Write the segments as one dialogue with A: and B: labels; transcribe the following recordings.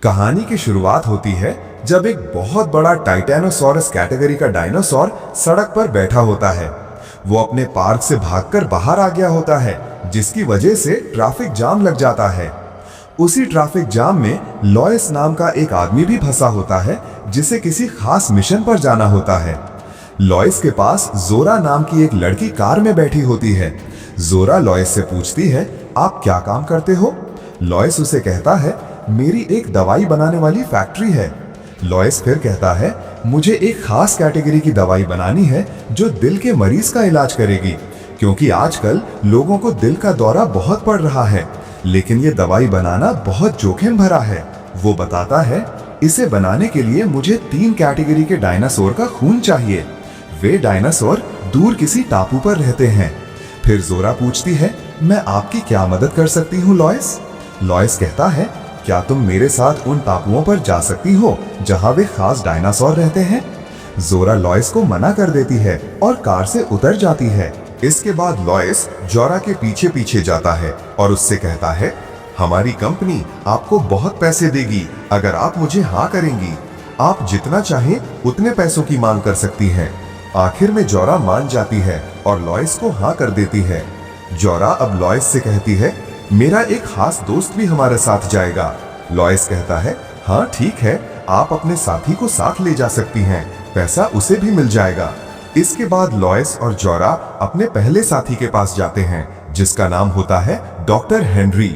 A: कहानी की शुरुआत होती है जब एक बहुत बड़ा टाइटेनोसॉरस कैटेगरी का डायनासोर सड़क पर बैठा होता है। वो अपने पार्क से भागकर बाहर आ गया होता है, जिसकी वजह से ट्रैफिक जाम लग जाता है। उसी ट्रैफिक जाम में लॉयस नाम का एक आदमी भी फंसा होता है, जिसे किसी खास मिशन पर जाना होता है। लॉयस के पास जोरा नाम की एक लड़की कार में बैठी होती है। जोरा लॉयस से पूछती है, आप क्या काम करते हो? लॉयस उसे कहता है, मेरी एक दवाई बनाने वाली फैक्ट्री है। लॉयस फिर कहता है, मुझे एक खास कैटेगरी की दवाई बनानी है जो दिल के मरीज का इलाज करेगी, क्योंकि आजकल लोगों को दिल का दौरा बहुत पड़ रहा है, लेकिन ये दवाई बनाना बहुत जोखिम भरा है। वो बताता है, इसे बनाने के लिए मुझे 3 कैटेगरी के डायनासोर का खून चाहिए। वे डायनासोर दूर किसी टापू पर रहते हैं। फिर जोरा पूछती है, मैं आपकी क्या मदद कर सकती हूँ लॉयस? लॉयस कहता है, क्या तुम मेरे साथ उन टापुओं पर जा सकती हो जहां वे खास डायनासोर रहते हैं? जोरा लॉयस को मना कर देती है और कार से उतर जाती है। इसके बाद लॉयस जोरा के पीछे पीछे जाता है और उससे कहता है, हमारी कंपनी आपको बहुत पैसे देगी अगर आप मुझे हाँ करेंगी। आप जितना चाहे उतने पैसों की मांग कर सकती हैं। आखिर में जोरा मान जाती है और लॉयस को हाँ कर देती है। जोरा अब लॉयस से कहती है, मेरा एक खास दोस्त भी हमारे साथ जाएगा। लॉयस कहता है, हाँ ठीक है, आप अपने साथी को साथ ले जा सकती हैं, पैसा उसे भी मिल जाएगा। इसके बाद लॉयस और जोरा अपने पहले साथी के पास जाते हैं, जिसका नाम होता है डॉक्टर हेनरी।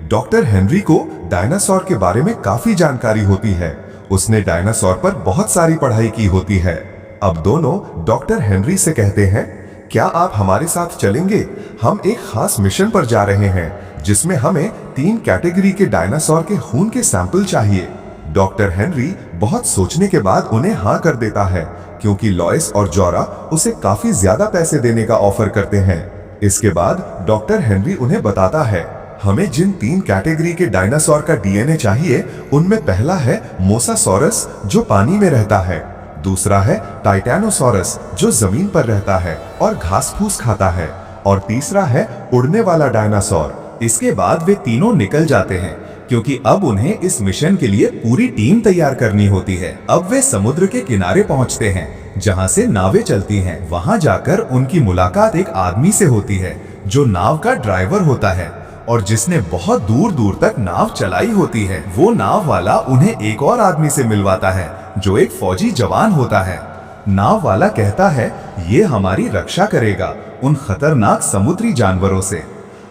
A: डॉक्टर हेनरी को डायनासोर के बारे में काफी जानकारी होती है। उसने डायनासोर पर बहुत सारी पढ़ाई की होती है। अब दोनों डॉक्टर हेनरी से कहते हैं, क्या आप हमारे साथ चलेंगे? हम एक खास मिशन पर जा रहे हैं जिसमें हमें 3 कैटेगरी के डायनासोर के खून के सैंपल चाहिए। डॉक्टर हेनरी बहुत सोचने के बाद उन्हें हाँ कर देता है, क्योंकि लॉयस और जोरा उसे काफी ज्यादा पैसे देने का ऑफर करते हैं। इसके बाद डॉक्टर हेनरी उन्हें बताता है, हमें जिन 3 कैटेगरी के डायनासोर का डीएनए चाहिए, उनमें पहला है मोसासॉरस जो पानी में रहता है, दूसरा है टाइटेनोसॉरस जो जमीन पर रहता है और घास फूस खाता है, और तीसरा है उड़ने वाला डायनासोर। इसके बाद वे तीनों निकल जाते हैं, क्योंकि अब उन्हें इस मिशन के लिए पूरी टीम तैयार करनी होती है। अब वे समुद्र के किनारे पहुंचते हैं, जहां से नावें चलती हैं। वहां जाकर उनकी मुलाकात एक आदमी से होती है जो नाव का ड्राइवर होता है और जिसने बहुत दूर दूर तक नाव चलाई होती है। वो नाव वाला उन्हें एक और आदमी से मिलवाता है जो एक फौजी जवान होता है। नाव वाला कहता है, ये हमारी रक्षा करेगा उन खतरनाक समुद्री जानवरों से।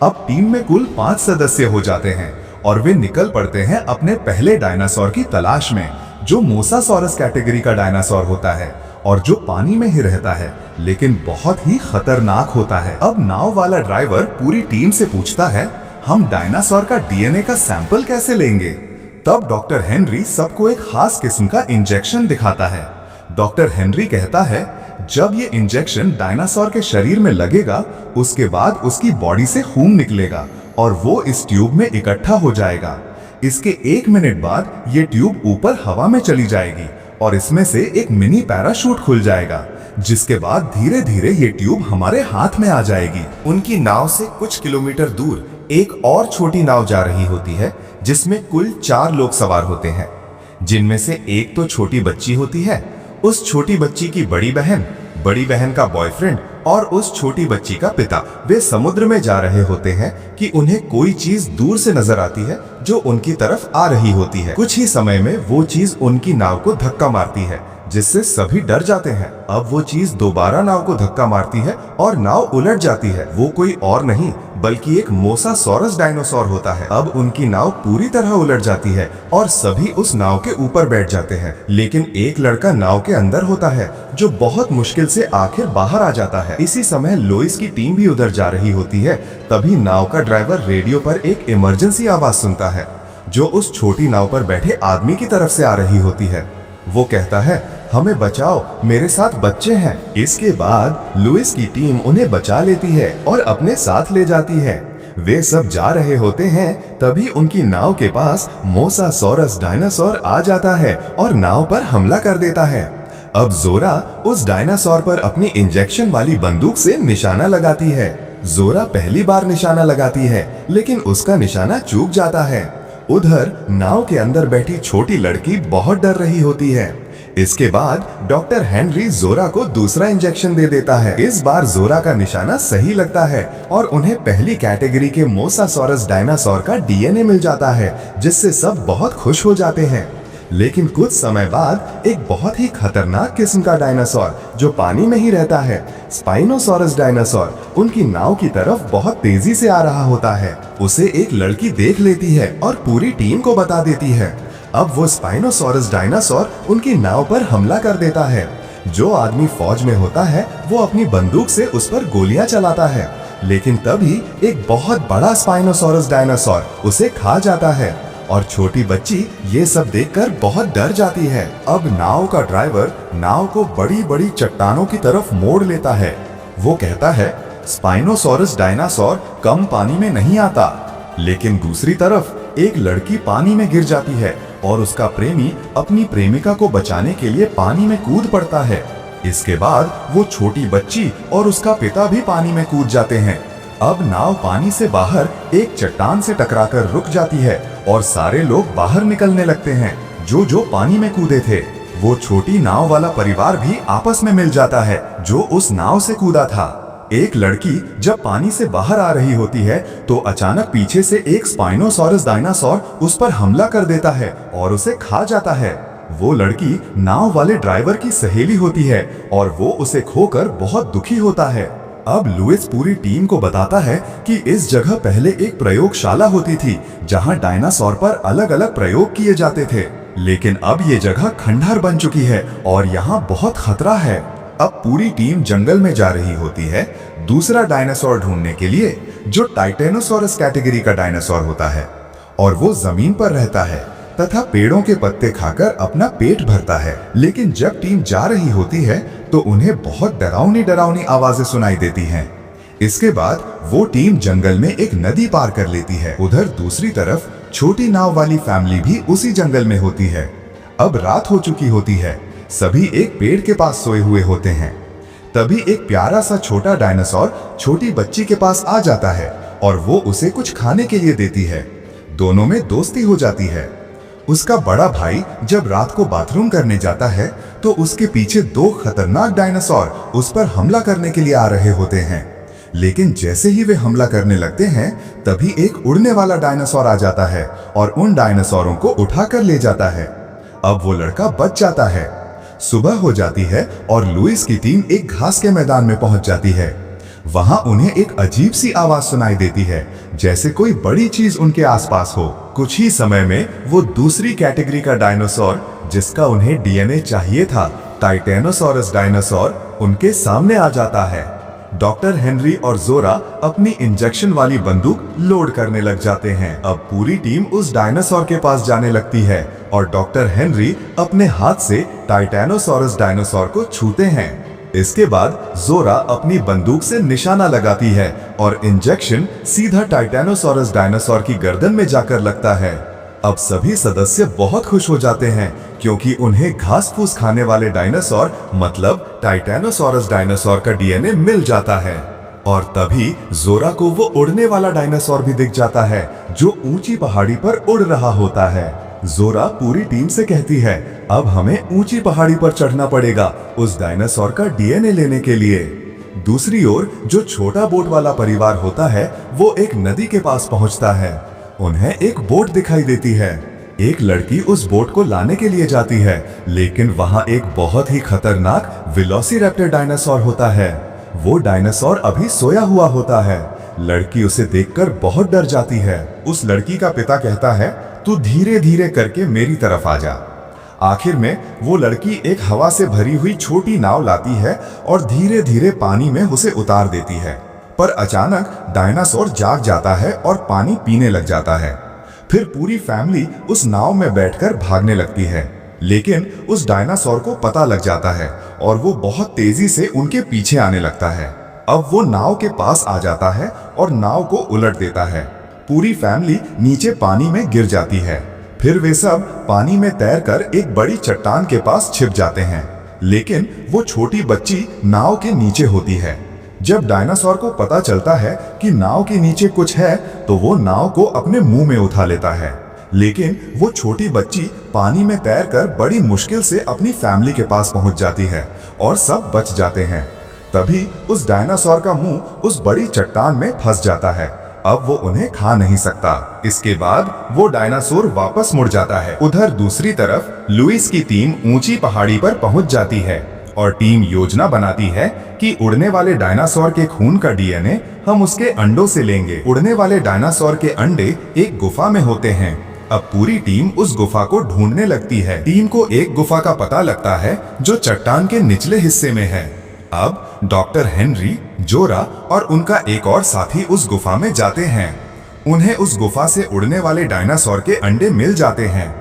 A: अब टीम में कुल 5 सदस्य हो जाते हैं और वे निकल पड़ते हैं अपने पहले डायनासोर की तलाश में, जो मोसासॉरस कैटेगरी का डायनासोर होता है और जो पानी में ही रहता है, लेकिन बहुत ही खतरनाक होता है। अब नाव वाला ड्राइवर पूरी टीम से पूछता है, हम डायनासोर का डीएनए का सैंपल कैसे लेंगे? तब डॉक्टर हेनरी सबको एक खास किस्म का इंजेक्शन दिखाता है। डॉक्टर हेनरी कहता है, जब ये इंजेक्शन डायनासोर के शरीर में लगेगा, उसके बाद उसकी बॉडी से खून निकलेगा और वो इस ट्यूब में इकट्ठा हो जाएगा। इसके 1 मिनट बाद ये ट्यूब ऊपर हवा में चली जाएगी और इसमें से एक मिनी पैराशूट खुल जाएगा, जिसके बाद धीरे धीरे ये ट्यूब हमारे हाथ में आ जाएगी। उनकी नाव से कुछ किलोमीटर दूर एक और छोटी नाव जा रही होती है, जिसमें कुल 4 लोग सवार होते हैं, जिनमें से एक तो छोटी बच्ची होती है, उस छोटी बच्ची की बड़ी बहन का बॉयफ्रेंड और उस छोटी बच्ची का पिता। वे समुद्र में जा रहे होते हैं कि उन्हें कोई चीज दूर से नजर आती है जो उनकी तरफ आ रही होती है। कुछ ही समय में वो चीज उनकी नाव को धक्का मारती है, जिससे सभी डर जाते हैं। अब वो चीज दोबारा नाव को धक्का मारती है और नाव उलट जाती है। वो कोई और नहीं बल्कि एक मोसासॉरस डायनासोर होता है। अब उनकी नाव पूरी तरह उलट जाती है और सभी उस नाव के ऊपर बैठ जाते हैं, लेकिन एक लड़का नाव के अंदर होता है जो बहुत मुश्किल से आखिर बाहर आ जाता है। इसी समय लॉयस की टीम भी उधर जा रही होती है। तभी नाव का ड्राइवर रेडियो पर एक इमरजेंसी आवाज सुनता है, जो उस छोटी नाव पर बैठे आदमी की तरफ से आ रही होती है। वो कहता है, हमें बचाओ, मेरे साथ बच्चे हैं। इसके बाद लुइस की टीम उन्हें बचा लेती है और अपने साथ ले जाती है। वे सब जा रहे होते हैं, तभी उनकी नाव के पास मोसासॉरस डायनासोर आ जाता है और नाव पर हमला कर देता है। अब जोरा उस डायनासोर पर अपनी इंजेक्शन वाली बंदूक से निशाना लगाती है। जोरा पहली बार निशाना लगाती है, लेकिन उसका निशाना चूक जाता है। उधर नाव के अंदर बैठी छोटी लड़की बहुत डर रही होती है। इसके बाद डॉक्टर हेनरी जोरा को दूसरा इंजेक्शन दे देता है। इस बार जोरा का निशाना सही लगता है और उन्हें पहली कैटेगरी के मोसासॉरस डायनासोर का डीएनए मिल जाता है, जिससे सब बहुत खुश हो जाते हैं। लेकिन कुछ समय बाद एक बहुत ही खतरनाक किस्म का डायनासोर जो पानी में ही रहता है, स्पाइनोसॉरस डायनासोर, उनकी नाव की तरफ बहुत तेजी से आ रहा होता है। उसे एक लड़की देख लेती है और पूरी टीम को बता देती है। अब वो स्पाइनोसॉरस डायनासोर उनकी नाव पर हमला कर देता है। जो आदमी फौज में होता है वो अपनी बंदूक से उस पर गोलियां चलाता है, लेकिन तभी एक बहुत बड़ा स्पाइनोसॉरस डायनासोर उसे खा जाता है और छोटी बच्ची ये सब देखकर बहुत डर जाती है। अब नाव का ड्राइवर नाव को बड़ी बड़ी चट्टानों की तरफ मोड़ लेता है। वो कहता है, स्पाइनोसॉरस डायनासोर कम पानी में नहीं आता। लेकिन दूसरी तरफ एक लड़की पानी में गिर जाती है और उसका प्रेमी अपनी प्रेमिका को बचाने के लिए पानी में कूद पड़ता है। इसके बाद वो छोटी बच्ची और उसका पिता भी पानी में कूद जाते हैं। अब नाव पानी से बाहर एक चट्टान से टकराकर रुक जाती है और सारे लोग बाहर निकलने लगते हैं जो पानी में कूदे थे। वो छोटी नाव वाला परिवार भी आपस में मिल जाता है जो उस नाव से कूदा था। एक लड़की जब पानी से बाहर आ रही होती है तो अचानक पीछे से एक स्पाइनोसॉरस डायनासोर उस पर हमला कर देता है और उसे खा जाता है। वो लड़की नाव वाले ड्राइवर की सहेली होती है और वो उसे खोकर बहुत दुखी होता है। अब लुइस पूरी टीम को बताता है कि इस जगह पहले एक प्रयोगशाला होती थी जहां डायनासोर पर अलग अलग प्रयोग किए जाते थे, लेकिन अब ये जगह खंडहर बन चुकी है और यहाँ बहुत खतरा है। अब पूरी टीम जंगल में जा रही होती है दूसरा डायनासोर ढूंढने के लिए, जो टाइटेनोसॉरस कैटेगरी का डायनासोर होता है और वो जमीन पर रहता है तथा पेड़ों के पत्ते खाकर अपना पेट भरता है। लेकिन जब टीम जा रही होती है तो उन्हें बहुत डरावनी आवाजें सुनाई देती हैं। इसके बाद वो टीम जंगल में एक नदी पार कर लेती है। उधर दूसरी तरफ छोटी नाव वाली फैमिली भी उसी जंगल में होती है। अब रात हो चुकी होती है, सभी एक पेड़ के पास सोए हुए होते हैं। तभी एक प्यारा सा छोटा डायनासोर छोटी बच्ची के पास आ जाता है और वो उसे कुछ खाने के लिए देती है। दोनों में दोस्ती हो जाती है। उसका बड़ा भाई जब रात को बाथरूम करने जाता है तो उसके पीछे दो खतरनाक डायनासोर उस पर हमला करने के लिए आ रहे होते हैं। लेकिन जैसे ही वे हमला करने लगते हैं तभी एक उड़ने वाला डायनासोर आ जाता है और उन डायनासोरों को उठाकर ले जाता है। अब वो लड़का बच जाता है। सुबह हो जाती है और लुइस की टीम एक घास के मैदान में पहुंच जाती है। वहां उन्हें एक अजीब सी आवाज सुनाई देती है, जैसे कोई बड़ी चीज उनके आसपास हो। कुछ ही समय में वो दूसरी कैटेगरी का डायनासोर, जिसका उन्हें डीएनए चाहिए था, टाइटेनोसॉरस डायनासोर, उनके सामने आ जाता है। डॉक्टर हेनरी और जोरा अपनी इंजेक्शन वाली बंदूक लोड करने लग जाते हैं। अब पूरी टीम उस डायनासोर के पास जाने लगती है और डॉक्टर हेनरी अपने हाथ से टाइटेनोसॉरस डायनासोर को छूते हैं। इसके बाद जोरा अपनी बंदूक से निशाना लगाती है और इंजेक्शन सीधा टाइटेनोसॉरस डायनासोर की गर्दन में जाकर लगता है। अब सभी सदस्य बहुत खुश हो जाते हैं क्योंकि उन्हें घास फूस खाने वाले डायनासोर मतलब टाइटेनोसॉरस डायनासोर का डीएनए मिल जाता है। और तभी जोरा को वो उड़ने वाला डायनासोर भी दिख जाता है जो ऊंची पहाड़ी पर उड़ रहा होता है। जोरा पूरी टीम से कहती है, अब हमें ऊंची पहाड़ी पर चढ़ना पड़ेगा उस डायनासोर का डीएनए लेने के लिए। दूसरी ओर जो छोटा बोट वाला परिवार होता है वो एक नदी के पास पहुंचता है। उन्हें एक बोट दिखाई देती है। एक लड़की उस बोट को लाने के लिए जाती है, लेकिन वहां एक बहुत ही खतरनाक वेलोसिरैप्टर डायनासोर होता है। वो डायनासोर अभी सोया हुआ होता है। लड़की उसे देखकर बहुत डर जाती है। उस लड़की का पिता कहता है, तू धीरे धीरे करके मेरी तरफ आ जा। आखिर में वो लड़की एक हवा से भरी हुई छोटी नाव लाती है और धीरे धीरे पानी में उसे उतार देती है। पर अचानक डायनासोर जाग जाता है और पानी पीने लग जाता है। फिर पूरी फैमिली उस नाव में बैठकर भागने लगती है, लेकिन उस डायनासोर को पता लग जाता है और वो बहुत तेजी से उनके पीछे आने लगता है। अब वो नाव के पास आ जाता है और नाव को उलट देता है। पूरी फैमिली नीचे पानी में गिर जाती है। फिर वे सब पानी में तैरकर एक बड़ी चट्टान के पास छिप जाते हैं, लेकिन वो छोटी बच्ची नाव के नीचे होती है। जब डायनासोर को पता चलता है कि नाव के नीचे कुछ है तो वो नाव को अपने मुंह में उठा लेता है, लेकिन वो छोटी बच्ची पानी में तैरकर बड़ी मुश्किल से अपनी फैमिली के पास पहुंच जाती है और सब बच जाते हैं। तभी उस डायनासोर का मुंह उस बड़ी चट्टान में फंस जाता है। अब वो उन्हें खा नहीं सकता। इसके बाद वो डायनासोर वापस मुड़ जाता है। उधर दूसरी तरफ लुइस की टीम ऊंची पहाड़ी पर पहुंच जाती है और टीम योजना बनाती है कि उड़ने वाले डायनासोर के खून का डीएनए हम उसके अंडों से लेंगे। उड़ने वाले डायनासोर के अंडे एक गुफा में होते हैं। अब पूरी टीम उस गुफा को ढूंढने लगती है। टीम को एक गुफा का पता लगता है जो चट्टान के निचले हिस्से में है। अब डॉक्टर हेनरी, जोरा और उनका एक और साथी उस गुफा में जाते हैं। उन्हें उस गुफा से उड़ने वाले डायनासोर के अंडे मिल जाते हैं।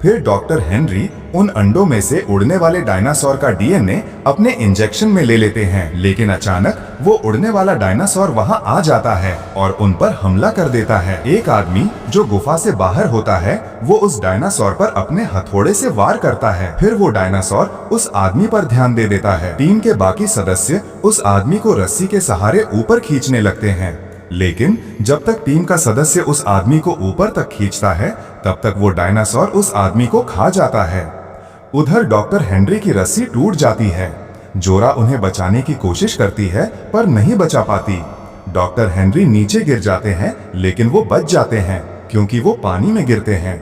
A: फिर डॉक्टर हेनरी उन अंडों में से उड़ने वाले डायनासोर का डीएनए अपने इंजेक्शन में ले लेते हैं, लेकिन अचानक वो उड़ने वाला डायनासोर वहां आ जाता है और उन पर हमला कर देता है। एक आदमी जो गुफा से बाहर होता है वो उस डायनासोर पर अपने हथौड़े से वार करता है। फिर वो डायनासोर उस आदमी पर ध्यान दे देता है। टीम के बाकी सदस्य उस आदमी को रस्सी के सहारे ऊपर खींचने लगते हैं, लेकिन जब तक टीम का सदस्य उस आदमी को ऊपर तक खींचता है तब तक वो डायनासोर उस आदमी को खा जाता है। उधर डॉक्टर हेनरी की रस्सी टूट जाती है। जोरा उन्हें बचाने की कोशिश करती है पर नहीं बचा पाती। डॉक्टर हेनरी नीचे गिर जाते हैं, लेकिन वो बच जाते हैं क्योंकि वो पानी में गिरते हैं।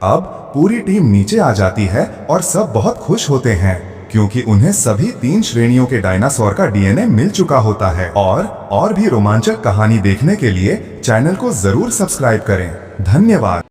A: अब पूरी टीम नीचे आ जाती है और सब बहुत खुश होते हैं क्योंकि उन्हें सभी 3 श्रेणियों के डायनासोर का डीएनए मिल चुका होता है। और भी रोमांचक कहानी देखने के लिए चैनल को जरूर सब्सक्राइब करें। धन्यवाद।